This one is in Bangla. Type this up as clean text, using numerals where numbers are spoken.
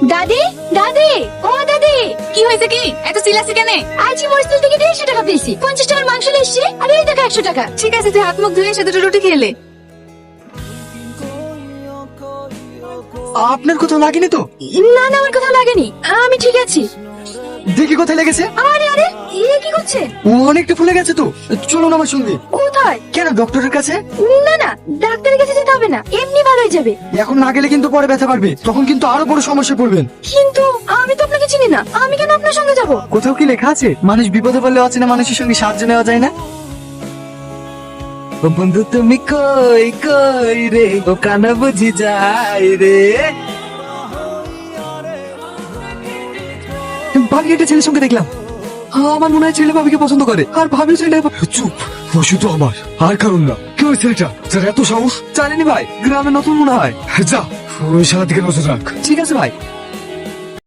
দাদি, দাদি, ও দাদি, কি হয়েছে? কি এত চিল্লাছিস কেন? আজ মরসেল থেকে 150 টাকা পেয়েছি, 50 টাকার মাংস এসছে আর এই টাকা 100 টাকা। ঠিক আছে, তুই হাত মুখ ধুয়ে এসে দুটো রুটি খেয়ে লে। আপনার কোথাও লাগেনি তো? না না, আমার কোথাও লাগেনি, আমি ঠিক আছি। দেখি কোথায় লেগেছে। আরে আরে, এ কি করছে? ও অনেকটা ফুলে গেছে তো, চলুন আমার সঙ্গে। কোথায়? কেন, ডক্টরের কাছে? না না, ডাক্তারের কাছে যেতে হবে না, এমনি ভালো হয়ে যাবে। এখন না গেলে কিন্তু পরে ব্যথা পারবে, তখন কিন্তু আরো বড় সমস্যা পড়বেন। কিন্তু আমি তো আপনাকে চিনি না, আমি কেন আপনার সঙ্গে যাব? কোথাও কি লেখা আছে মানুষ বিপদে পড়লে অচেনা মানুষের সঙ্গে সাহায্য নেওয়া যায় না? ও বন্ধু তুমি কই কই রে, ও কানা বুঝি যায় রে। ভাবি একটা ছেলের সঙ্গে দেখলাম, আমার মনে হয় ছেলে ভাবিকে পছন্দ করে, আর ভাবি ছেলে। চুপ, ও শুধু আমার, আর কারণ না। কি হয়েছে এটা? স্যার এত সাহস? জানেনি ভাই, গ্রামে নতুন মনে হয়। যা, ওই শালা থেকে নজর রাখ। ঠিক আছে ভাই।